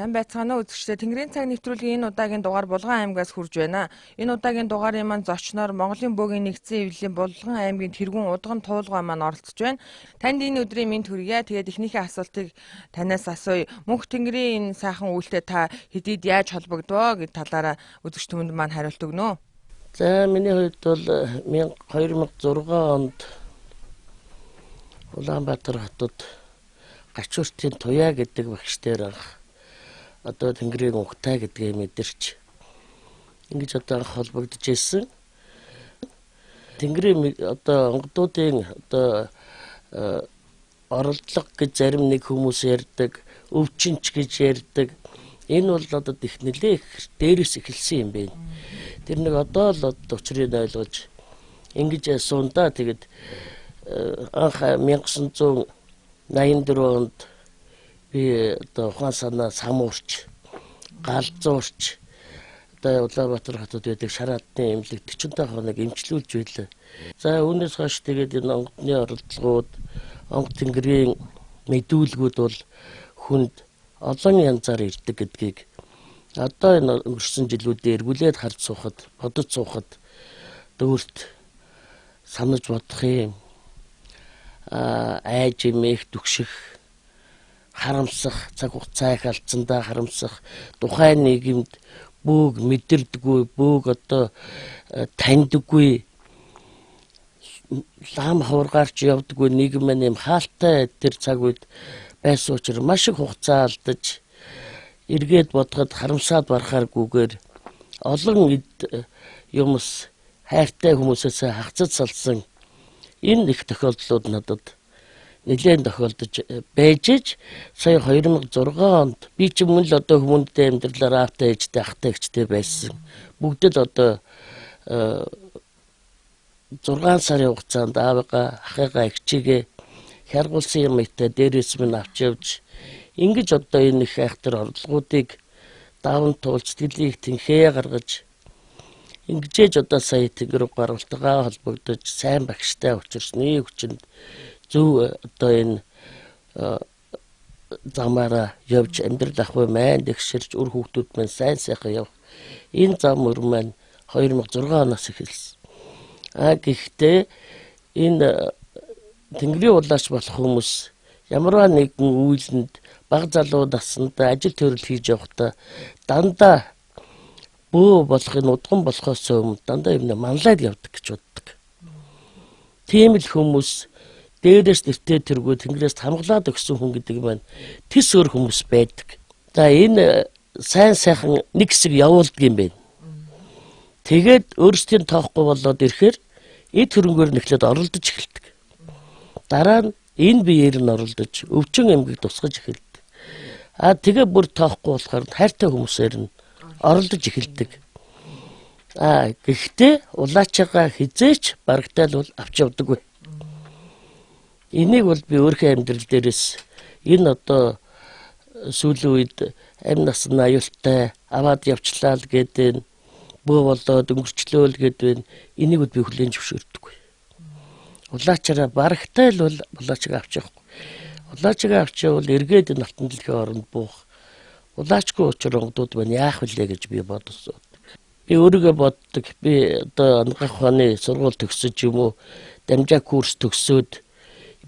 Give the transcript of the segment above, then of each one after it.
Байцгаана уу үзэгчдээ Тэнгэрийн цаг нэвтрүүлгийн энэ удаагийн дугаар Булган аймгаас хүрж байна. Энэ удаагийн дугаарын маань зочноор Монголын бөөгийн нэгдсэн эвлэлийн Булган аймгийн тэргүүн удган туулгай маань оролцож байна. Танд энэ өдрийн мэнд хүргье. Тэгээд эхнийхээ асуултыг танаас асууя. Мөнх Тэнгэрийн энэ сайхан үйлдэл та хэдийд яаж холбогдвоо гэд талаараа үзэгч түмэнд маань хариулт өгнө. За миний хувьд бол 2006 онд Улаанбаатар хотод Гачууртын Туяа гэдэг багшдаар одоо Тэнгэрийн Угтай гэдгээ мэдэрч ингэж одоо холбогдож ирсэн. Тэнгэрийн одоо онгодуудын одоо оролдлого гэж зарим нэг хүмүүс ярьдаг, өвчнч гэж ярьдаг. Энэ бол одоо их нэлээх дээрээс эхэлсэн юм байна. Тэр нэг одоо л учрыг ойлгож ингэж сундаа тэгэд анх 1984 онд би одоо ухаан санаа самуурч, галзуурч одоо Улаанбаатар хотод байдаг шараадны эмнэлэг 45 хоног эмчлүүлж байлаа. За үүнээс хойш тэгээд энэ онгодны оролдлогууд, онгод тэнгэрийн мэдүүлгүүд бол хүнд олон янзаар ирдэг гэдгийг одоо энэ өнгөрсөн жилүүдээр эргүүлээд харж суухад, бодож суухад өөрт санаж бодох юм. Айж эмээх, дүгших, харамсах, цаг хугацаа их алдсандаа харамсах, тухайн нийгэмд бөөг мэдэрдэггүй, бөөг одоо таньдаггүй, лам хургаарч явдаггүй нийгэм маань юм хаалттай тэр цаг үед байсан учраас маш их хугацаа алдаж эргээд бодоход харамсаад барахааргүйгээр олон юмс хайртай хүмүүсээс хагцад салсан энэ их тохиолдлууд надад нэлээд тохиолдож байж ич сая 2006 онд би ч мөн л одоо хүмүүнтэй амьдралаар аавтай ээжтэй ахтай эгчтэй байсан. Бүгд л одоо 6 сарын хугацаанд аавыгаа ахыгаа эгчигээ хяргуулсан юм ихтэй дээрээс минь авч явж ингэж одоо энэ их айхтар орлогуудыг даван туулж сэтгэлийг тэнхээ гаргаж ингэжээж одоо сая Тэнгэр гаргалтайгаа холбогдож сайн багштай учирсны хүчинд зөв одоо энэ замаараа явж амьдрал ахуй маань дэвширч үр хүүхдүүд маань сайн сайхан явах энэ зам өр маань 2006 оноос эхэлсэн. Гэхдээ энэ Тэнгэрийн улаач болох хүмүүс ямарваа нэгэн үйлэнд бага залуу наснда ажил төрөл хийж явахдаа дандаа бөө болохын удган болохоос өмнө дандаа юм манлайд явдаг гэж боддог. Тийм л хүмүүс дээрээс нэртэй тэргүй Тэнгэрээс хамглаад өгсөн хүн гэдэг маань тис өөр хүмүүс байдаг. За энэ сайн сайхан нэг хэсэг явуулдаг юм байна. Тэгээд өөрсдийн тоохгүй болоод ирэхээр эд хөрөнгөөр нэхлээд оролдож эхэлдэг. Дараа нь энэ биеэр нь оролдож өвчин эмгэг тусгаж эхэлдэг. Тэгээ бүр тоохгүй болохоор хайртай хүмүүсээр нь оролдож эхэлдэг. Гэхдээ улаачаага хизээч барагтайл бол авч явдаггүй. Энийг бол би өөрийнхөө амьдрал дээрээс энэ одоо сүүлийн үед амь насны аюултай аваад явчлаа л гэдэг бөө болоод өнгөрчлөө л гэдэг энийг бол би хүлээн зөвшөөрдөггүй. Улаачаараа барагтайл бол улаачаага авч явахгүй. Улаачаага авч явал эргээд энэ алтан дэлхийн оронд буух. Улаачгүй учир онгодууд маань яах вүлээ гэж би бодсон. Би өөрийгөө боддог. Би одоо онгох ухааны сургууль төгсөж юм уу дамжаа курс төгсөөд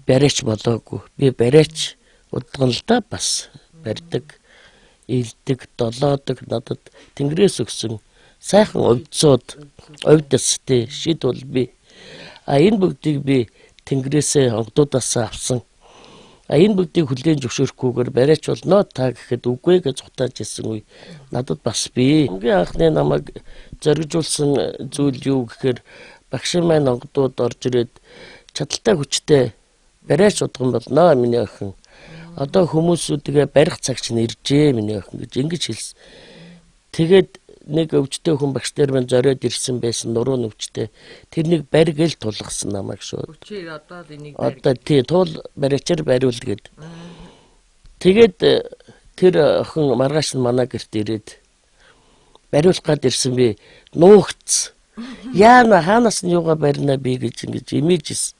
барайч болоогүй. Би барайч удган л да бас барьдаг, илдэг, долоодог надад Тэнгэрээс өгсөн сайхан овцоод овдстэй шид бол би энэ бүгдийг би Тэнгэрээс онгодудаас авсан. Энэ бүгдийг хүлээн зөвшөөрөхгүйгээр барайч болно та гэхэд үгүй гэж зутааж ирсэн үе надад бас бий. Хамгийн анхны намайг зоригжуулсан зүйл юу гэхээр багшин маань онгодууд орж ирээд чадaltaй хүчтэй барайч удган болно миний охин. Одоо хүмүүсүүдгээ барих цаг чинь иржээ миний охин гэж ингэж хэлсэн. Тэгээд нэг өвчтэй хүн багш нар маань зориод ирсэн байсан нуруу өвчтэй. Тэрнийг баригэл тулгасан намайг шууд. Өчир одоо л энийг одоо тий туул барайчаар бариул гээд. Тэгээд тэр охин маргааш нь манай гэрт ирээд бариулах гад ирсэн би нуугц. Яана хаанаас нь юугаа барина би гэж ингэж имижсэн.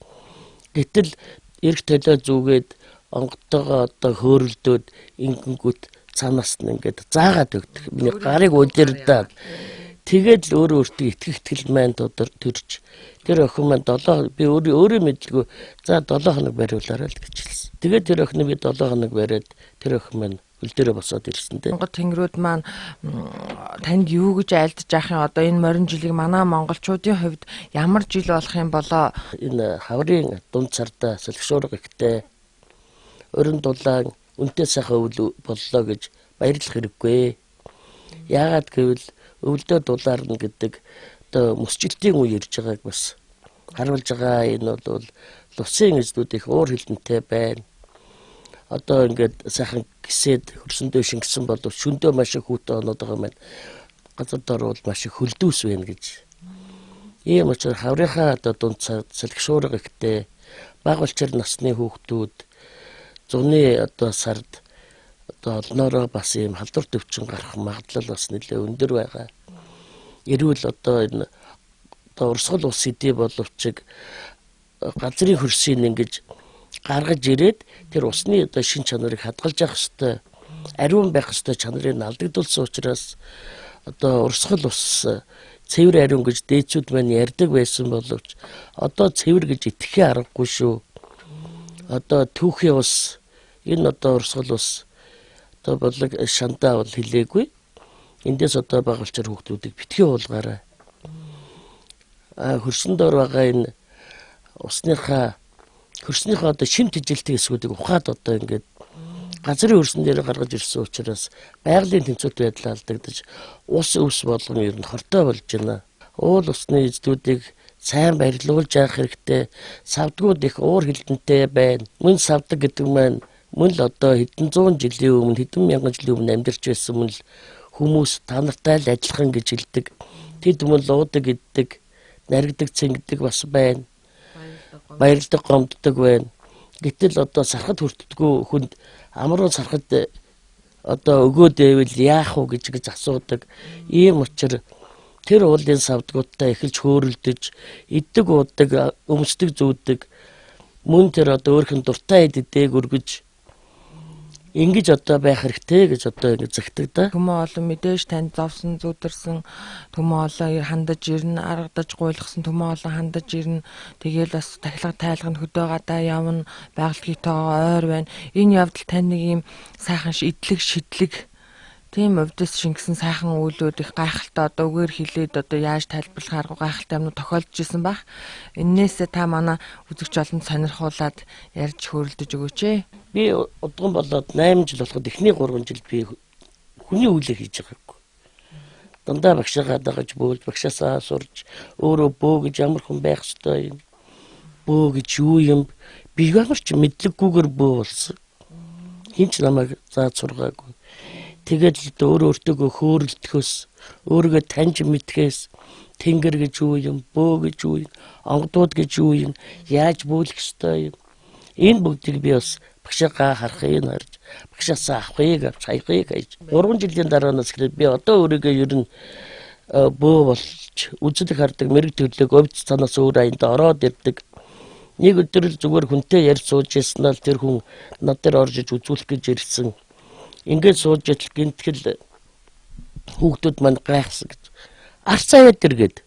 Гэтэл эрг төлөө зүгээд онготойгоо одоо хөөрөлдөөд ингэнгүүт цаанаас нь ингээд заагаад өгдөг. Миний гарыг удирдаад тэгээд л өөрөө өөртөө итгэл маань төрж тэр охин маань би өөрөө мэдлгүй за 7 хоног бариулаарай л гэж хэлсэн. Тэгээд тэр охиныг би 7 хоног бариад тэр охин маань хөл дээрээ босоод ирсэн дээ. Монгол тэнгэрүүд маань танд юу гэж айлдаж яах юм одоо энэ морин жилиг манай монголчуудын хувьд ямар жил болох юм болоо? Энэ хаврын дунд цартаа салхишуурга ихтэй өрн дулаан үнтэй сайхан өвөл боллоо гэж баярлах хэрэггүй. Яагаад гэвэл өвөлдөө дулаарна гэдэг одоо мөсчлөлтийн үе ирж байгааг бас харуулж байгаа. Энэ бол лусын эзнүүд их уур хилэнтэй байна. Одоо ингээд сайхан гисэд хөрсөндөө шингэсэн боловч шөндөө маш их хүүтэй оноод байгаа маань газар дор бол маш их хөлдөөс байна гэж. Ийм учраас хаврынхаа одоо дунд салхишуурга ихтэй бага улчир насны хүүхдүүд зуны одоо сард одоо олноороо бас ийм халдвар төвчин гарах магадлал бас нэлээд өндөр байгаа. Эрүүл одоо энэ одоо урсгал ус хэдий боловч газрын хөрсийг ингэж гаргаж ирээд тэр усны одоо шин чанарыг хадгалж явах хэвээр ариун байх хэвээр чанарыг алдагдуулсан учраас одоо урсгал ус цэвэр ариун гэж дээдсүүд маань ярьдаг байсан боловч одоо цэвэр гэж итгэхээ аргагүй шүү. Одоо түүхийн ус энэ одоо урсгал ус одоо бодлог шантаа бол хэлээгүй. Эндээс одоо бага улчир хүүхдүүдийг битгий уулгаарай. Хөрсөн дор байгаа энэ усныхаа хөрснийхөө одоо шим тэжээлтэй хэсгүүдийг ухаад одоо ингээд газрын хөрсөн дээр гаргаж ирсэн учраас байгалийн тэнцвэрт байдал алдагдаж ус өвс болгон ер нь хортой болж байна. Уул усны эздүүдийг сайн барилуулж явах хэрэгтэй. Савдгууд их уур хилэнтэй байна. Мөн савдаг гэдэг маань мөн л одоо хэдэн зуун жилийн өмнө хэдэн мянган жилийн өмнө амьдарч байсан мөн л хүмүүс та нартай л адилхан гэж хэлдэг. Тэд мөн луудаг, иддэг, наригдаг, цэнгдэг бас байна. Баярлдаг, гомддог байна. Гэтэл одоо сархад хүртдэггүй хүнд амруу сархад одоо өгөөд байвал яах вэ гэж асуудаг. Ийм учраас тэр уулын савдгуудтай эхэлж хөөрөлдөж, иддэг, уудаг, өмсдөг, зүүдэг. Мөн тэр одоо өөрхөн дуртай идээг өргөж ингэж одоо байх хэрэгтэй гэж одоо ингэ загтагдаа. Төмөө олон мэдээж танд зовсон, зүдэрсэн, төмөө олон хандаж ирнэ, аргадаж гуйлгсан төмөө олон хандаж ирнэ. Тэгээл бас тахилга тайлганд хөдөө гадаа явна, байгальтгийтойгоо ойр байна. Энэ явдал тань нэг юм сайхан идлэг, шидлэг тийм өвдөс шингэсэн сайхан үйлүүд их гайхалтай одоо үгээр хэлээд одоо яаж тайлбарлах арга гайхалтай юмнууд тохиолдож исэн баг. Эннээсээ та манай үзэгч олонд сонирхуулаад ярьж хөрөлдөж өгөөч ээ. Би удган болоод 8 жил болоход эхний 3 жил би хүний үйлээ хийж байгаагүй. Дандаа багшаагаа дагаж бөөлж, багшаасаа сурж, өөрөө бөө гэж ямар хүн байх ёстой юм. Бөө гэж юу юм? Би ямар ч мэдлэггүйгээр бөө болсон. Хинч намайг зааж сургаагүй. Тэгээд л өөртөөгөө хөөрөлдөхөөс, өөрийгөө таньж мэдхээс тэнгэр гэж юу юм, бөө гэж юу юм, онгодууд гэж юу юм, яаж бөөлөх ёстой юм. Энэ бүгдийг би бас багшаагаа харахыг харж, багшаасаа авахыг авч хаягыг хайж 3 жилийн дараанаас эхлээд би одоо өөрийгөө ер нь бөө болж үзэл хардаг мэрэг төрлөг өвд цанаас өөр аянд ороод ирдэг. Нэг өдөр л зүгээр хүнтэй ярьж сууж яснаа л тэр хүн над дээр орж иж үзүүлэх гэж ирсэн. Ингээд сууж ятал гинтгэл хүүхдүүд манд гайхсан гэж. Арц аваад иргээд.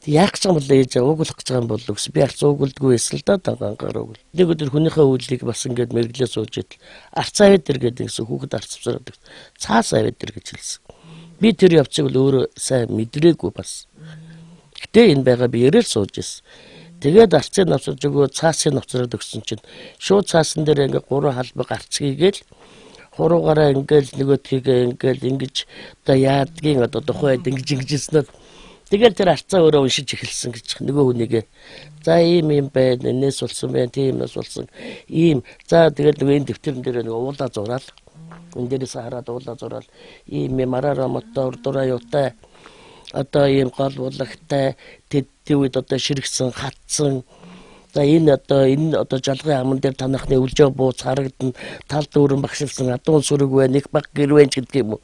Яах гэж юм бол ээж уугуулах гэж байгаа юм бол ус би арц уугуулдгүй байсан л да дангаар уугуул. Нэг өдөр хүнийхээ үйлийг бас ингээд мэрэглээ сууж ятал арц аваад иргээд гэсэн хүүхэд арцвсараад цаас аваад ир гэж хэлсэн. Би тэр явцыг бол өөрөө сайн мэдрээгүй бас. Гэтэ энэ байгаа би ярил сууж ирсэн. Тэгээд арцыг навсарж өгөө цаасыг навсараад өгсөн чинь шууд цаасан дээр ингээд 3 халбаг арц хийгээл хуруугаараа ингээл нөгөөдхийгээ ингээл ингэж одоо яадгийн одоо тухайд ингэж ингэжсэн. Тэгэл тэр арцаа өөрөө уншиж эхэлсэн гэж нөгөө хүнийгээ за ийм юм байна, энэс болсон байна, тиймээс болсон ийм. За тэгэл нөгөө энэ дэвтэрэн дээр нөгөө уулаа зураал. Энэ дээрээс хараад уулаа зураал. Ийм мараараа мотор урдураа юутай одоо ийм гол буллагтай тэд үед одоо ширгсэн, хатсан. За энэ одоо жалгын аман дээр танахны үлжээ бууц харагдана, тал дүүрэн багшилсан адуун сүрэг байна, их баг гэр байна гэдэг юм уу.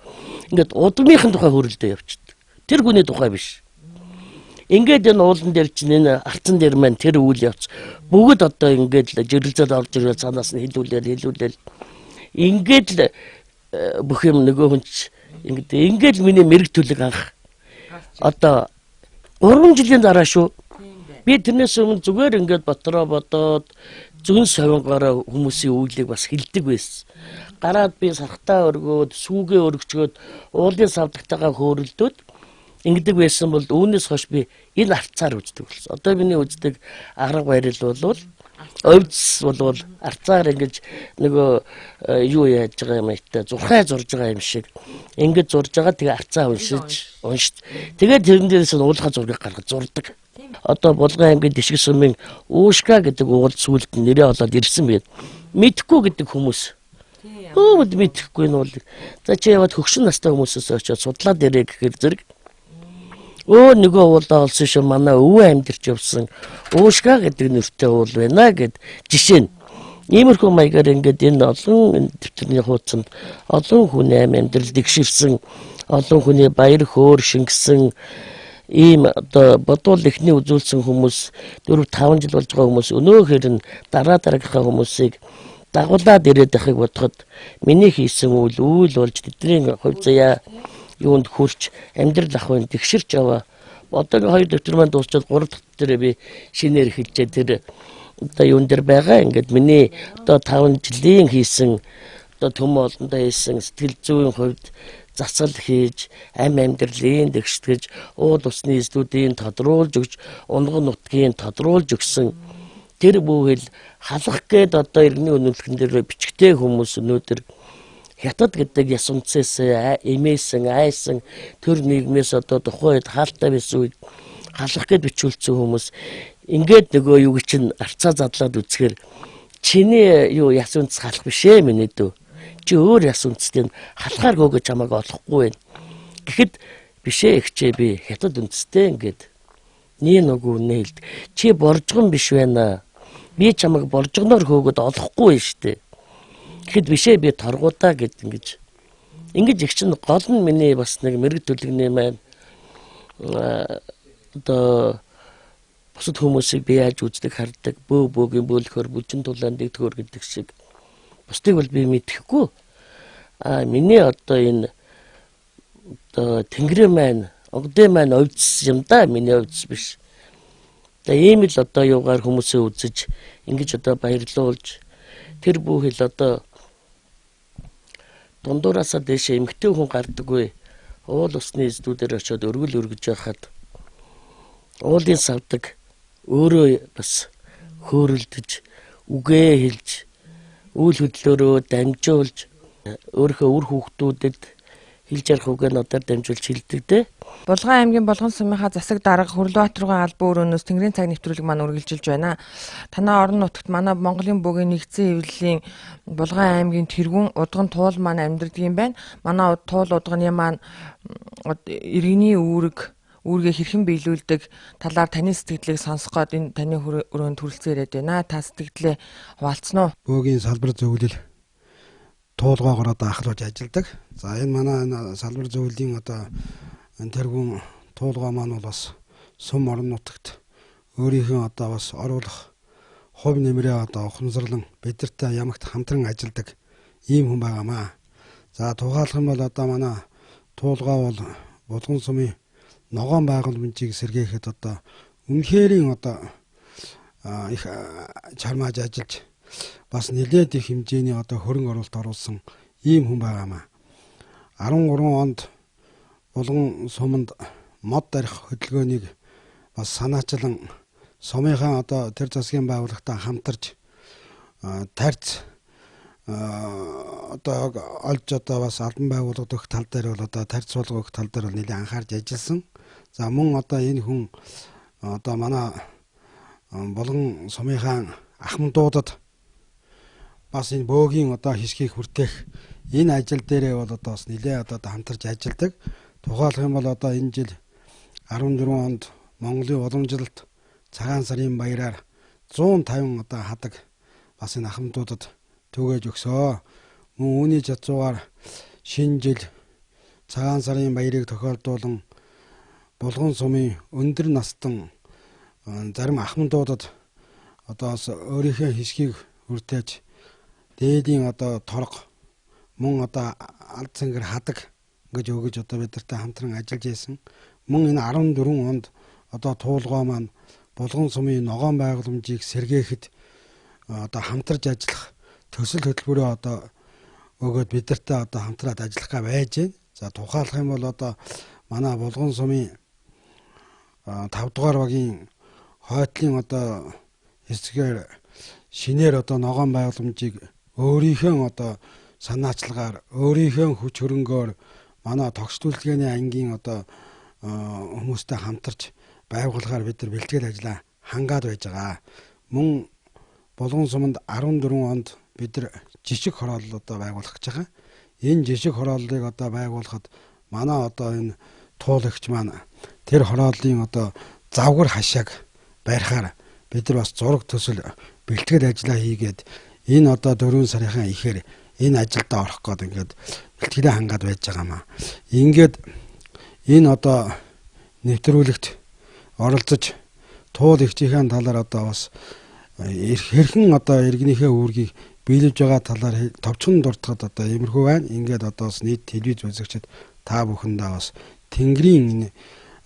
Ингээд удмынхын тухай хөрөлдөө явчихдаг. Тэр хүний тухай биш. Ингээд энэ уулан дээр чинь энэ арцан дээр маань тэр үйл явц бүгд одоо ингээд л жирэлзэл орж ирэл цаанаас нь хилүүлэл ингээд л бүх юм нөгөө хүнч ингээд миний мэрэг төлөг анх одоо 3 жилийн дараа шүү. Би тэрнээс өмнө зүгээр ингээд ботроо бодоод зүн совингороо хүмүүсийн үйлийг бас хилдэг байсан. Гараад би сархтаа өргөөд, сүүгээ өргөчгөөд, уулын савдагтайгаа хөөрөлдөөд ингэдэг байсан бол үүнээс хойш би энэ арцаар үздэг болсон. Одоо миний үздэг арга барил бол өвдс бол арцаар ингэж нөгөө юу яаж байгаа юм ихтэй зурхай зурж байгаа юм шиг ингэж зурж байгаа тэгээ арцаа уншиж тэгээд тэрэн дээрээс нь уулхаа зургийг гаргаж зурдаг. Одоо Булган аймгийн Дишиг сумын Уушка гэдэг уул сүлд нэрээ олоод ирсэн байд. Мэдхгүй гэдэг хүмүүс. Өөд мэдхгүй нь бол. За чи яваад хөгшин настай хүмүүсээс очиод судлаад ирээ гэхээр зэрэг нөгөө уулаа олсон шүү манай өвөө амьдэрч явсан Уушка гэдэг нэртэй уул байна гэд жишээ нь. Иймэрхүү маягаар ингээд энэ олон төвчний хуудсанд олон хүний амьдрал дэгширсэн, олон хүний баяр хөөр шингэсэн ийм одоо бодвол ихний үзүүлсэн хүмүүс 4-5 жил болж байгаа хүмүүс өнөөхөр нь дараагийнхаа хүмүүсийг дагуулад ирээд байхыг бодоход миний хийсэн үйл болж тэдний хувь заяа юунд хүрч амьдрал ахын тэгшэрч аваа. Одоо 2 дэвтэр маань дуусчаад 3 дахь дээрээ би шинээр хэлжээ тэр одоо юун дээр байгаа ингээд миний одоо 5 жилийн хийсэн одоо төм олондоо хийсэн сэтгэл зүйн хувьд засал хийж амьдралын тэгштгэж уул усны эзлүүдийн тодруулж өгч унган нутгийн тодруулж өгсөн тэр бүхэл халах гээд одоо иргэний үнэмлэхэн дээр бичгтэй хүмүүс өнөөдөр хятад гэдэг яс үнцээс эмээсэн айсан төр нийгмээс одоо тухайн үед хаалттай байсан үед халах гээд бичүүлсэн хүмүүс ингээд нөгөө юу чинь арцаа задлаад үзэхээр чиний юу яс үнц халах биш ээ миний дүү. Чи өөр яс үндэстэн халахаар хөөгөө чамааг олохгүй байна. Гэхэд бишээ ихчээ би хятад үндэстэй ингээд нэг үнэлд чи боржгон биш байна. Би чамааг боржгоноор хөөгөөд олохгүй штэ. Гэхэд бишээ би торгуудаа гэд ингэж их чинь гол нь миний бас нэг мэрэг төлөвний маань одоо бусад хүмүүсийг би яаж үздэг хардаг бөөгийн бөөлөхөр бүжин тулаан дэгдгөр гэдэг шиг бусдыг бол би мэдэхгүй. Миний одоо энэ одоо тэнгэрийн маань, онгодын маань өвдс юм да, миний өвдс биш. Тэгээ ийм л одоо юугаар хүмүүсээ үзэж, ингэж одоо баярлуулж тэр бүхэл одоо дундуураасаа дэше эмгтэй хүн гардаггүй. Уул усны эзлүүдээр очиод өргөл өргөж яхад уулын савдаг өөрөө бас хөөрөлдөж, үгээ хэлж үйл хөдлөөрөө дамжуулж өөрийнхөө үр хүүхдүүдэд хэлж ярих үгээ надаар дамжуулж хэлдэг дээ. Булган аймгийн Булган сумынхаа засаг дарга Хөрлөбаатаргын албан өрөөнөөс Тэнгэрийн цаг нэвтрүүлэг маань үргэлжилж байна. Танай орон нутагт манай Монголын бөгийн нэгдсэн эвлэлийн Булган аймгийн тэргүүн удган туул маань амьдардаг юм байна. Манай туул удганы маань иргэний үүргээ хэрхэн биелүүлдэг талаар таны сэтгэлийг сонсох гээд энэ таны өрөөнд хүрэлцэн ирээд байна. Та сэтгэлээ хуваалцсан уу? Бөөгийн салбар зөвлөл туулгаагаар одоо ахлуулж ажилладаг. За энэ манай салбар зөвлөлийн одоо тэргүүн туулгаа маань бол бас сум орон нутагт өөрийнхөө одоо бас оруулах хувь нэмрээ одоо ухамсарлан бидэртэй ямагт хамтран ажилладаг ийм хүн байгаамаа. За тухайлх юм бол одоо манай туулгаа бол Булган сумын ногоон байгууламжийг сэргээхэд одоо үнэхэрийн одоо их чармааж ажиллаж бас нэлээд их хэмжээний одоо хөрөнгө оруулалт оруулсан ийм хүн байгаамаа. 13 онд Булган суманд мод барих хөдөлгөөнийг бас санаачлан сумынхаа одоо тэр засгийн байгууллагатай хамтарч тарц одоо олж одоо бас албан байгууллагад өгөх тал дээр бол одоо тарц суулгах өгөх тал дээр бол нэлээд анхаарч ажилласан. За мөн одоо энэ хүн одоо манай Булган сумынхаа ахмадуудад бас энэ бөөгийн одоо хэсгийг хүртэх энэ ажил дээрээ бол одоо бас нэлээд одоо хамтарч ажилладаг. Тухайлх юм бол одоо энэ жил 14 онд Монголын уламжлалт цагаан сарын баяраар 150 одоо хадаг бас энэ ахмадуудад түгээж өгсөө. Мөн үүний чадвараар шинэ жил цагаан сарын баярыг тохиолдуулан Булган сумын өндөр настан зарим ахмадуудад одоо өөрийнхөө хэсгийг хүртээж дээдийн одоо торго мөн одоо алд цэнгэр хадаг гэж өгөж одоо бидэртэй хамтран ажиллаж байсан. Мөн энэ 14 онд одоо туулгой маань Булган сумын ногоон байгууламжийг сэргээхэд одоо хамтарч ажиллах төсөл хөтөлбөрөө одоо өгөөд бидэртэй одоо хамтраад ажиллахгаа байж байна. За тухайлах юм бол одоо манай Булган сумын 5 дугаар багийн хойтлын одоо хэсгээр шинээр одоо ногоон байгууламжийг өөрийнхөө одоо санаачлагаар өөрийнхөө хүч хөрөнгөөр манай тогш төлөвлөгөөний ангийн одоо хүмүүстэй хамтарч байгуулахаар бид нар бэлтгэл ажиллаа хангаад байж байгаа. Мөн Булган суманд 14 онд бид нар жишг хороолол одоо байгуулах гэж байгаа. Энэ жишг хорооллыг одоо байгуулахад манай одоо энэ туулагч маань тэр хорооллын одоо завгар хашааг барихаар бид нар бас зураг төсөл бэлтгэл ажиллаа хийгээд энэ одоо 4 сарын ихээр энэ ажилд орох гээд ингээд бэлтгэлээ хангаад байж байгаамаа. Ингээд энэ одоо нэвтрүүлэгт оролцож туул ихчийн талаар одоо бас хэрхэн одоо иргэнийхээ үүргийг биелүүлж байгаа талаар товчхон дуртахад одоо иймэрхүү байна. Ингээд одоо бас нийт телевиз үзэгчид та бүхэндээ бас Тэнгэрийн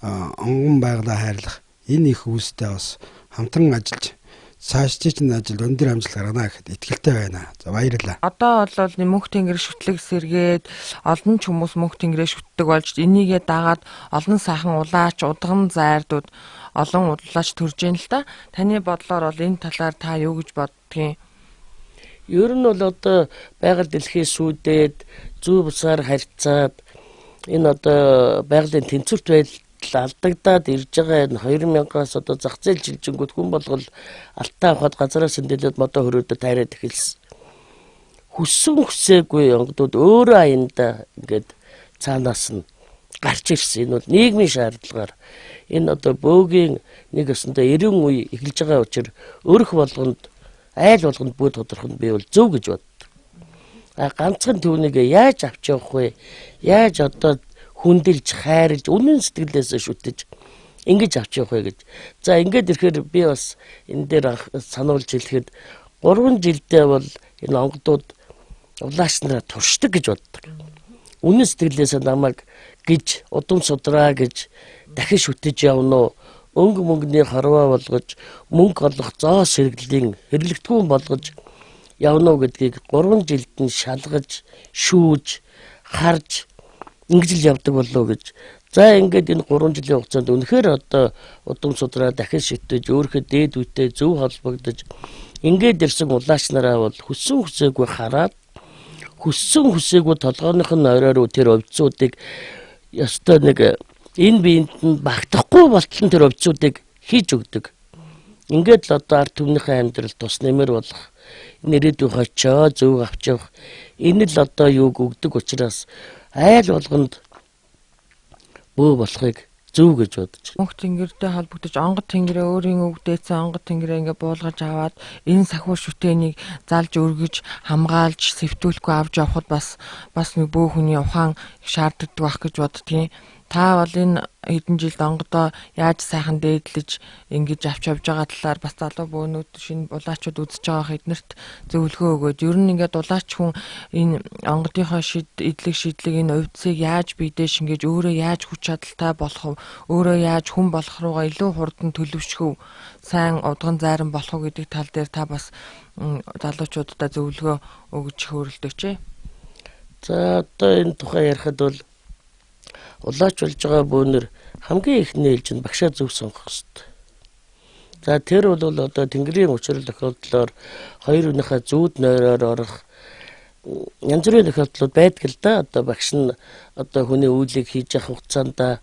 онгон байгалаа хайрлах энэ их үүстэй бас хамтран ажиллаж цаашдын ажилд өндөр амжилт гаргана гэхэд итгэлтэй байна. За баярлалаа. Одоо бол мөнх тэнгэр шүтлэг сэргээд олон ч хүмүүс мөнх тэнгэрээ шүтдэг болж энийгээ дагаад олон сайхан улаач, удган зайрдууд олон улаач төрж ийн л та. Таны бодлоор бол энэ талаар та юу гэж боддгийг? Ер нь бол одоо байгаль дэлхийн сүдэд зүү бусаар харьцаад энэ одоо байгалийн тэнцвэрт байдал алдагдаад ирж байгаа энэ 2000-аас одоо зах зээл жилжингүүд хүн болгол алтаа авахад газараас эндэлээд модоо хөрөөдөд тайраад эхэлсэн. Хүссэн хүсээгүй онгодууд өөрөө аянда ингээд цаанаас нь гарч ирсэн. Энэ бол нийгмийн шаардлагаар энэ одоо бөөгийн нэг өсөндөө 90 үе эхэлж байгаа учраас өрх болгонд айл болгонд бүү тодорхой нь би бол зөв гэж боддог. Ганцхан түүнийг яаж авч явах вэ? Яаж одоо хүндэлж хайрлж үнэн сэтгэлээс шүтэж ингэж авч явах вэ гэж. За ингэж ирэхээр би бас энэ дээр сануулж хэлэхэд 3 жилдээ бол энэ онгодууд улаач нараа туршдаг гэж боддог. Үнэн сэтгэлээс намайг гэж удам судраа гэж дахин шүтэж явна уу? Өнгө мөнгөний харваа болгож мөнгө олох зоо сэргэлийн хэрэглэгдэхүүн болгож явна уу гэдгийг 3 жилд нь шалгаж, шүүж, харж ингэж л явдаг болов гэж. За ингээд энэ 3 жилийн хугацаанд үнэхээр одоо удам судраа дахин шүтэж өөрийнхөө дээд үедээ зөв холбогдож ингээд ирсэн улаач нараа бол хүссэн хүсээгүй хараад хүссэн хүсээгүй толгойных нь оройроо тэр овцуудыг ёстой нэг энэ биенд нь багтахгүй болтол тэр овцуудыг хийж өгдөг. Ингээд л одоо ард түмнийхээ амьдрал тус нэмэр болох нэрэдүү хочоо зөв авч явах энэ л одоо юуг өгдөг учраас айл болгонд бөө болохыг зөв гэж бодож. Мөнх тэнгэртэй холбогдож онгод тэнгэрээ өөрийн өвдөөцөө онгод тэнгэрээ ингээ буулгаж аваад энэ сахиу шүтээнийг залж өргөж хамгаалж сэвтүүлэхгүй авч явхад бас нэг бөө хүний ухаан шаарддаг байх гэж боддгийн. Та бол энэ хэдэн жилд онгодоо яаж сайхан дээдлэж ингэж авч явж байгаа талаар бас залуу бөөнүүд шинэ улаачууд үзэж байгаа эднэрт зөвлөгөө өгөөд ер нь ингээд улаач хүн энэ онгодынхоо идэлэг шийдлийг энэ увдсыг яаж биедээ шингээж өөрөө яаж хүч чадалтай болох вэ? Өөрөө яаж хүн болох руугаа илүү хурдан төлөвшгөв сайн удган зайран болох уу гэдэг тал дээр та бас залуучуудад зөвлөгөө өгж хөрөлдөөч. За одоо энэ тухай ярихад бол улаач болж байгаа бөөнөр хамгийн ихний ээлж нь багшаа зөв сонгох хэрэгтэй. За тэр бол одоо Тэнгэрийн учрал тохиолдлоор хоёр өнөөхөө зүүд нойроор орох янз бүрийн тохиолдлууд байдаг л да. Одоо багш нь одоо хүний үйлийг хийж явах хугацаанд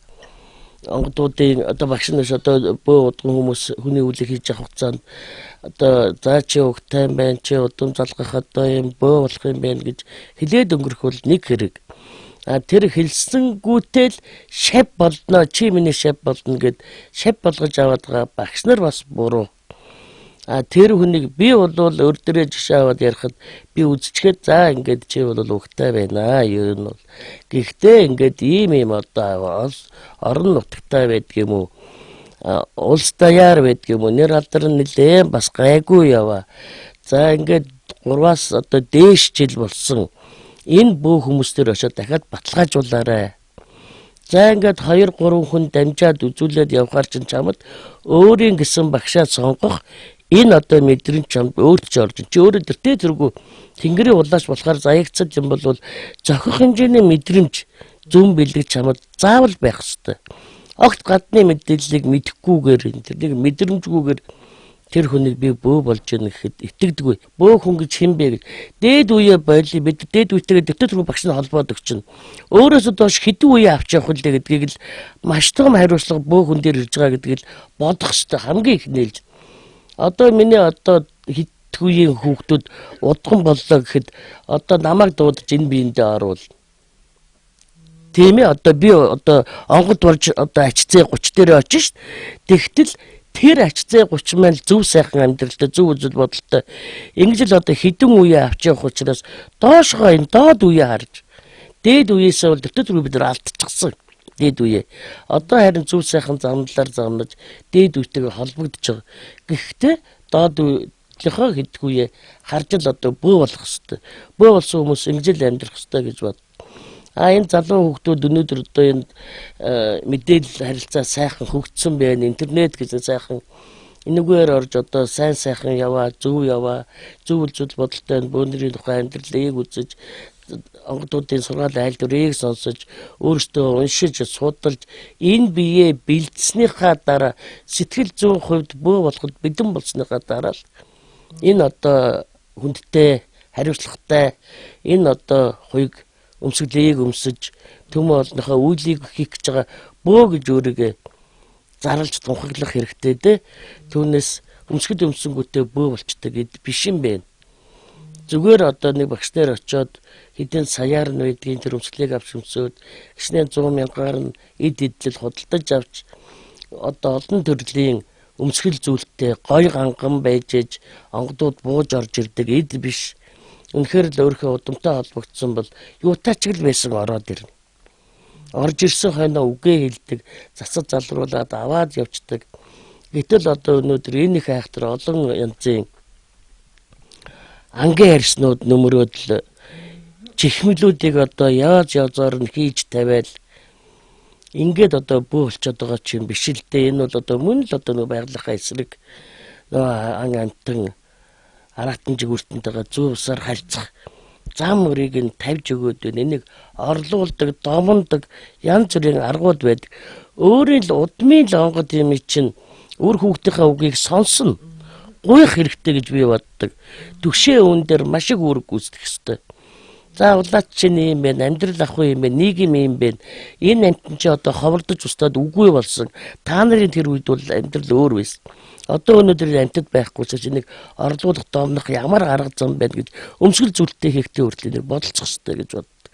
онгодуудын одоо багш нь одоо бөө удган хүмүүс хүний үйлийг хийж явах хугацаанд одоо заа чи өгтэй юм байна, чи удам залгах одоо юм бөө болох юм байна гэж хэлээд өнгөрөх бол нэг хэрэг. Тэр хэлсэнгүүтэл шав болно, чи миний шав болно гэд шав болгож аваад байгаа багш нар бас буруу. Тэр хүнийг би бол өөр дөрөө жишээ аваад ярихад би үзчихээд за ингээд чи бол өгтэй байна. Юу нь бол гэхдээ ингээд ийм одоо орон нутагтай байдаг юм уу? Улс даяар байдаг юм уу? Нэр алдар нь нэлээд бас гайгүй яваа. За ингээд 3-аас одоо дээш жил болсон. Энэ бүх хүмүүстэр очиод дахиад баталгаажуулаарай. За ингээд 2 3 хүн дамжаад үзүүлээд явхаар чинь чамд өөрийн гэсэн багшаа сонгох энэ одоо мэдрэмж чамд өөрт ч орж чи өөрөө тэртээ тэргүй тэнгэрийн улааш болохоор заягцсан юм бол зохих хэмжээний мэдрэмж зөв бэлэг чамд заавал байх ёстой. Огт гадны мэдээллийг мэдэхгүйгээр нэг мэдрэмжгүйгээр тэр хүнийг би бөө болж яах гэхэд итгэдэггүй. Бөө хүн гэж хэн бэ гэж. Дээд үе байли бид дээд үетэйгээ дэвтэр багш нь холбоод өгчин. Өөрөөсөө доош хэдэн үе авч явах вэ гэдгийг л маш том хариуцлага бөө хүн дээр ирж байгаа гэдгийг л бодох хэрэгтэй хамгийн их нээлж. Одоо миний одоо хэдэн үеийн хүүхдүүд удган боллоо гэхэд одоо намайг дуудаж энэ биендээ оруул. Тийм ээ одоо би одоо онгод болж одоо ачцээ 30 дээр очиж шít. Тэгтэл тэр ачцээ 30 маань зөв сайхан амьдралтай зөв үзэл бодолтой. Ингэж л одоо хэдэн үе авч явах учраас доошгоо энэ доод үе харж дээд үеэсээ бол дэвтэр бид нар алдчихсан. Дээд үе. Одоо харин зөв сайхан замналаар замнаж дээд үетэйгээ холбогдож байгаа. Гэхдээ доод үеийнхөө хэдэн үе харж л одоо бөө болох хэвээр. Бөө болсон хүмүүс ингэж л амьдрах хэвээр гэж бод. Энэ залуу хүүхдүүд өнөөдөр одоо энэ мэдээлэл харилцаа сайхан хөгжсөн байна. Интернет гэсэн сайхан энэгээр орж одоо сайн сайхан яваа, зөв үзэл бодолтой бөөндрийн тухай амьдралыг үзэж, онгодуудын сургаал айл дүрийг сонсож, өөрсдөө уншиж, судалж, энэ биеэ бэлдснийхаа дараа сэтгэл зүйн хувьд бөө болоход бэлэн болсныхаа дараа л энэ одоо хүндтэй, хариуцлагатай энэ одоо хуйг өмсгөлийг өмсөж төмөө олныхоо үйлийг хийх гэж байгаа бөө гэж өөрийгөө зарлж тунхаглах хэрэгтэй дээ. Түүнээс өмсгөл өмсөнгүүтээ бөө болчтой гэд биш юм бэ. Зүгээр одоо нэг багш нар очиод хэдэн саяар нь байдгийн тэр өмсгөлийг авч өмсөөд гişнээ 100 мянгаар нь эд эдлэл худалдаж авч одоо олон төрлийн өмсгөл зүйлтэй гой ганган байж ээж онгодууд бууж орж ирдэг эд биш. Үнэхээр л өөрийнхөө удамтай холбогдсон бол юутай ч л байсан ороод ирнэ. Орж ирсэн хойноо үгээ хэлдэг, засаж залруулад аваад явцдаг. Гэтэл одоо өнөөдөр энэ их айхтар олон янзын ангийн арьснууд нөмрөөд л чихмэлүүдийг одоо яаж явзаар нь хийж тавиал ингээд одоо бөө болчиход байгаа ч юм биш л дээ. Энэ бол одоо мөн л одоо нэг байгалийнхаа эсрэг ан амтан аратан жигүүртэнтэйгээ зүү усаар хальцах зам өрийг нь тавьж өгөөд байна. Энийг орлуулдаг, домондог янз бүрийн аргууд байдаг. Өөрийн л удмын л онгод юм чинь үр хүүхдийнхээ үгийг сонсно. Гуйх хэрэгтэй гэж би боддог. Түгшээ өн дээр маш их үүрэг гүйцэтгэх ёстой. За улаач чинь юм байна, амьдрал ахгүй юм байна, нийгэм юм байна. Энэ амтэн чи одоо ховордож устдаад үгүй болсон. Та нарын тэр үед бол амьдрал өөр байсан. Одоо өнөөдөр амтд байхгүй ч нэг орлуулах доомнох ямар арга зам байна гэж өмсгөл зүйлтэй хийхдээ хүртэл нэг бодолцох хэрэгтэй гэж боддог.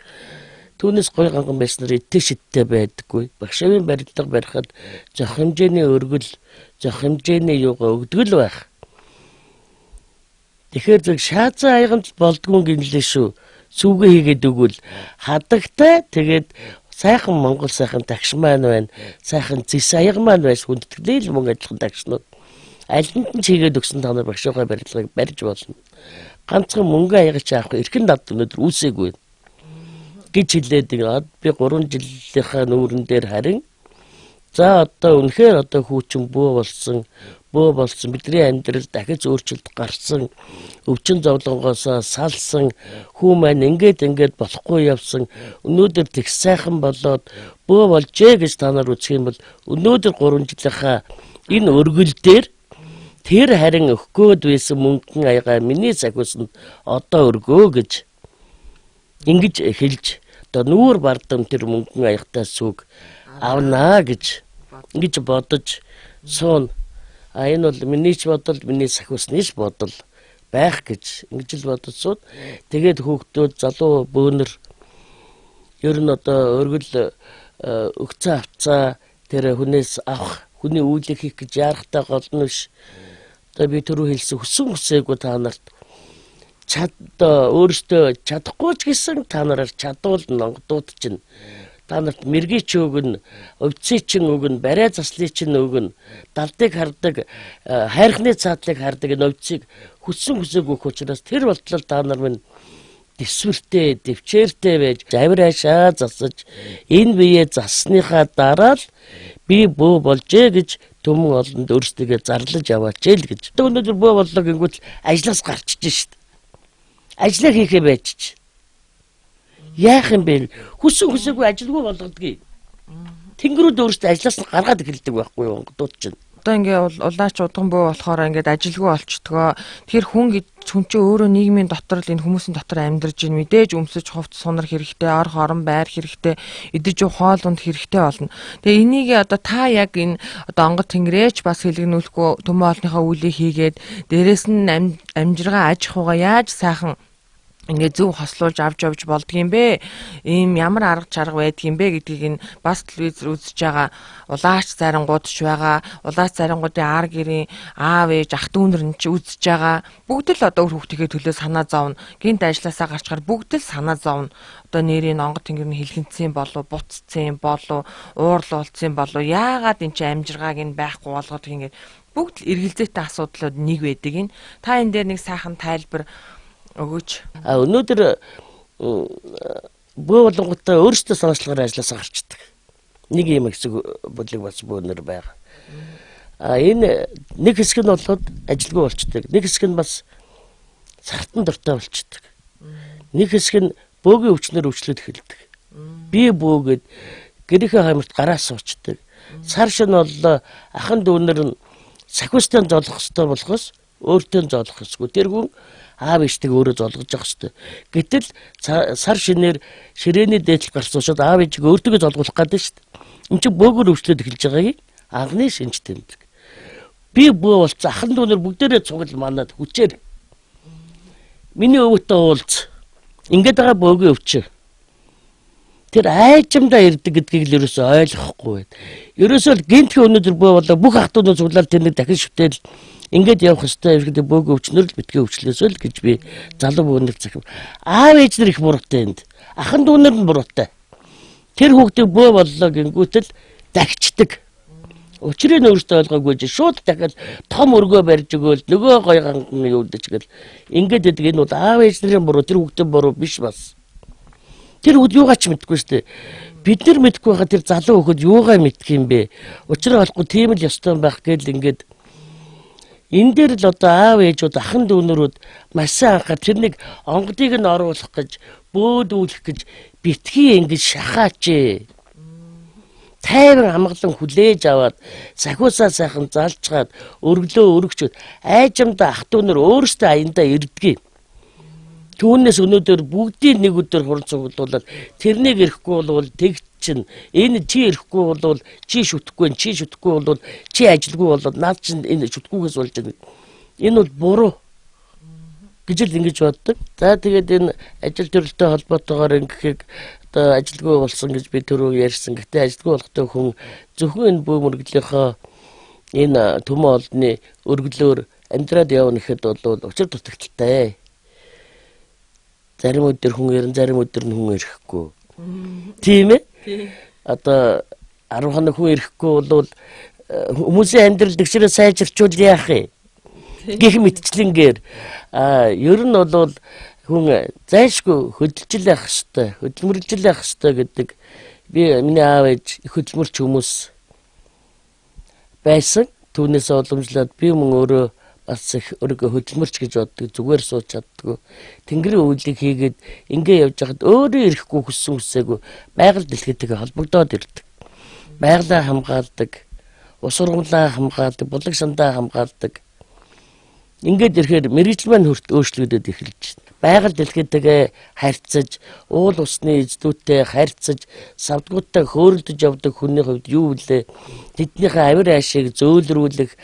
Түүнээс гой ганган байснаар итгэж шидтэй байдаггүй. Багшийн барилга барихад зөх хэмжээний өргөл, зөх хэмжээний юугаа өгдөг л байх. Тэгэхээр зөв шаазан аягамд болдгүй гинлээ шүү. Сүүгээ хийгээд өгвөл хадагтай тэгээд сайхан Монгол сайхан тагш маань байна. Сайхан зис аяга маань байж хүндэтгэлээ л мөн адилхан тагшнууд. Альнд нь чигээд өгсөн та нар багшийнхаа барилгыг барьж болно. Ганцхан мөнгө аягач авах эрхэн над өнөдөр үүсээгүй гэж хэлээд би 3 жилийнхаа нүүрэн дээр харин за одоо үнэхээр одоо хүүчин бөө болсон бидний амьдрал дахиж өөрчлөлт гарсан өвчин зовлонгоосоо салсан хүү маань ингээд болохгүй явсан өнөөдөр тэг сайхан болоод бөө болжээ гэж та нар үзэх юм бол өнөөдөр 3 жилийнхаа энэ өргөл дээр тэр харин өгөхгүйд байсан мөнгөн аяга миний сахиусанд одоо өргөө гэж ингэж хэлж одоо нүүр бардам тэр мөнгөн аягтай сүг авнаа гэж ингэж бодож суун. Энэ бол миний ч бодол, миний сахиусны ч бодол байх гэж ингэж л бодож сууд. Тэгээд хүүхдүүд залуу бөөнөр ер нь одоо өргөл өгцөө авцаа тэр хүнээс авах хүний үйлийг хийх гэж яарахтай гол нь биш. Одоо би түрүү хэлсэн хүсээгүй та нарт өөрөөсөө чадахгүй ч гэсэн та нараар чадуулна онгодууд чинь та нарт мэргийг ч өгнө, овцыг чинь өгнө, барай заслыг чинь өгнө, далдыг хардаг, хайрхны цаадлыг хардаг энэ овцыг хүсээгүй өгөх учраас тэр болтол та нар минь дэвсвэртэй, дэвчээртэй байж авир хаашаа засаж энэ биеэ зассныхаа дараа л би бөө болжээ гэж түмэн олонд өөрсдөө зарлаж аваач л гэж. Өнөөдөр бөө боллоо гингүүт ажлаас гарчиж шít. Ажлаа хийхээ байж. Яах юм бэ? Хүсээгүй ажилгүй болгодгийг. Тэнгэрүүд өөрсдөө ажлаас нь гаргаад эхэлдэг байхгүй юу онгодууд чинь. Одоо ингээ улаач удган бөө болохоор ингээд ажилгүй болчдгоо. Тэгэхээр хүн чинь өөрөө нийгмийн дотор л энэ хүмүүсийн дотор амьдарч ийн мэдээж өмсөж хувц сунар хэрэгтэй, ор хорон байр хэрэгтэй, идэж уух хоол унд хэрэгтэй болно. Тэгээ энийг одоо та яг энэ одоо онгод тэнгэрээч бас хэлгэнүүлэхгүй төмөө олныхаа үйлийг хийгээд дээрэс нь амжиргаа аж ахуйгаа яаж сайхан ингээ зөв хослуулж авч явж болдгийм бэ? Ийм ямар арга чарга байдгийм бэ гэдгийг нь бас телевизээр үзэж байгаа улаач зарингууд ч байгаа. Улаач зарингуудын ар гэрийн аав ээж ах дүүнэр нь ч үзэж байгаа. Бүгд л одоо өөр хүүхдийнхээ төлөө санаа зовно. Гинт ажилласаа гарчгаар бүгд л санаа зовно. Одоо нэрийн онгод тэнгэрний хэлхэнцсэн болов, буццсан болов, уурлуулсан болов. Яагаад энэ чинь амжиргааг нь байхгүй болгоод ингээд бүгд л эргэлзээтэй асуудлууд нэг байдаг энэ. Та энэ дээр нэг сайхан тайлбар өгөөч. Өнөөдөр бөө болонготой өөрсдөө санаачлагаар ажилласаа гарчдаг. Нэг юм хэсэг бодлыг бас бөөнөр байгаа. Энэ нэг хэсэг нь болоод ажилгүй болчдөг. Нэг хэсэг нь бас сартан дуртай болчдөг. Нэг хэсэг нь бөөгийн өвчнөр өвчлөд эхэлдэг. Би бөөгээд гэрийнхээ хаймарт гараа суучдаг. Сар шин боллоо ахан дүүнэр нь сахиустай золох ёстой болохоос өөртөө золох ёсгүй. Тэр хүн аав ээжтэйг өөрөө золгож явах хэрэгтэй. Гэтэл сар шинээр ширээний дээдл гарсан учраас аав ээжийг өөртөө золгуулах гэдэг шүү дээ. Энд чинь бөөгөр өвчлөд эхэлж байгааг анхны шинж тэмдэг. Би бөө болцсон ахан дүүнэр бүгдээрээ цугал манад хүчээр миний өвөтөө уулз. Ингээд байгаа бөөгийн өвч. Тэр айчамдаа ирдэг гэдгийг л ерөөсөө ойлгохгүй байд. Ерөөсөө л гинтхэн өнөөдөр бөө болоо бүх ах дүүнээ цуглаад тэрнийг дахин шүтэл ингээд явах хэвээр ирэхдээ бөөгийн өвчнөр л битгий өвчлөөсөө л гэж би залуу бөөнөр захив. Аав ээж нар их буруутай энд. Ахан дүүнэр нь буруутай. Тэр хүүхдээ бөө боллоо гингүүтэл дахичдаг. Учрыг нь өөртөө ойлгоогүй ч шууд дахиад том өргөө барьж өгөөл нөгөө гоё ганган юудаж гэл ингээд гэдэг энэ бол аав ээж нарын буруу тэр хүүхдээ буруу биш бас. Тэр хүүд юугаач мэдгүй штэ. Бид нар мэдгүй хаа тэр залуу хүүхэд юугаа мэдх юм бэ? Учрыг олохгүй тийм л ёстой байх гээл ингээд энэ дээр л одоо аав ээжүүд ахан дүүнэрүүд маш сайн анхаар тэрнийг онгодыг нь оруулах гэж бөөдүүлэх гэж битгий ингэж шахаач. Тайван амгалан хүлээж аваад сахиусаа сайхан залжгаад өргөлөө өргөчөд айжамдаа ах дүүнэр өөрсдөө аяндаа ирдгий. Түүнээс өнөөдөр бүгдийг нэг өдөр хурц цуглуулад тэрнийг ирэхгүй бол тэг чинь энэ чи ирэхгүй бол чи шүтгэхгүй чи шүтгэхгүй бол чи ажилгүй болоод наад чинь энэ шүтгэхгүйгээс болж байгаа. Энэ бол буруу гэж л ингэж боддог. За тэгээд энэ ажил төрөлтэй холбоотойгоор ингэхийг одоо ажилгүй болсон гэж би түрүү ярьсан. Гэхдээ ажилгүй болохтой хүн зөвхөн энэ бөө мөргөлийнхөө энэ төмөн олдны өргөлөөр амьдраад явна гэхэд бол учир дутагдaltaй. Зарим өдөр хүн ирэн зарим өдөр нь хүн ирэхгүй. Тийм ээ? Одоо 10 хоног хүн ирэхгүй бол хүмүүсийн амьдрал тэгшрээ сайжирчул яах юм? Гэх мэтчлэнгээр ер нь бол хүн зайлшгүй хөдөлжил явах хэрэгтэй, хөдөлмөрлжил явах хэрэгтэй гэдэг би миний аав ээж их хөдөлмөрч хүмүүс байсан. Түүнээс уламжлаад би мөн өөрөө бас их өөрийгөө хөдөлмөрч гэж боддог, зүгээр сууж чаддгүй. Тэнгэрийн үйлийг хийгээд ингээ явж хахад өөрөө ирэхгүй хүсээгүй байгаль дэлхийтэйгээ холбогдоод ирдэг. Байгалаа хамгаалдаг, ус ургамлаа хамгаалдаг, булаг сандаа хамгаалдаг. Ингээд ирэхээр мэрэгжил маань хүрт өөрчлөгдөд эхэлж байна. Байгаль дэлхийтэйгээ харьцаж, уул усны эзлүүтэй харьцаж, савдгуудтай хөөрөлдөж явдаг хүний хувьд юу вэ? Тэднийхээ авир аашийг зөөлрүүлэх,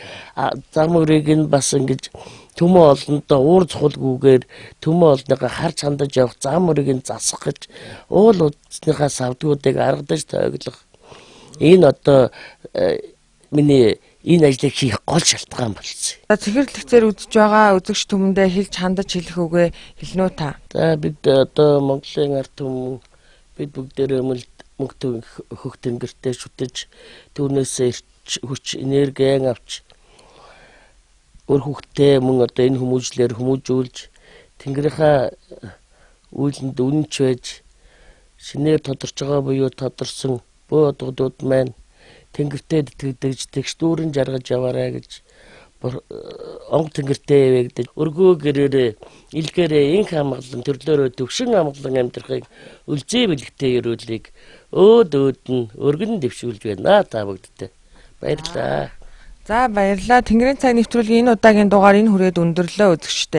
зам өрийг нь бас ингэж төмөө олондоо уур цохолгүйгээр төмөө олныхаа харж хандаж явах зам өрийг нь засах гэж уул усныхаа савдгуудыг аргадаж тойглох. Энэ одоо миний энэ ажлыг хийх гол шалтгаан болсон. Цэхэрлэгцээр үзэж байгаа үзэгч түмэндээ хэлж хандаж хэлэх үгээ хэлнэ үү та? За бид одоо Монголын ард түмэн бид бүгдээрээ мөнгө хөх тэнгэртээ шүтэж түүнээс хүч энерги авч өр хөхтэй мөн одоо энэ хүмүүжлэр хүмүүжүүлж тэнгэрийнхаа үйлэнд үнэнч байж шинээр тодорч байгаа буюу тодорсон бөө дуудууд маань тэнгэртэй итгэдэгж тэгш дүүрэн жаргаж яваарай гэж онг тэнгэртэй явагдаж өргөө гэрээрээ илгээрээ инх амгалан төрлөөрөө төвшин амгалан амьдрахыг үлзий бэлгтэй өрөөлийг өөд нь өргөн дэвшүүлж байна та бүгдтэй. Баярлалаа. За баярлалаа. Тэнгэрийн цаг нэвтрүүлгийн энэ удаагийн дугаар энэ хүрээд өндөрлөө үзэгчдээ.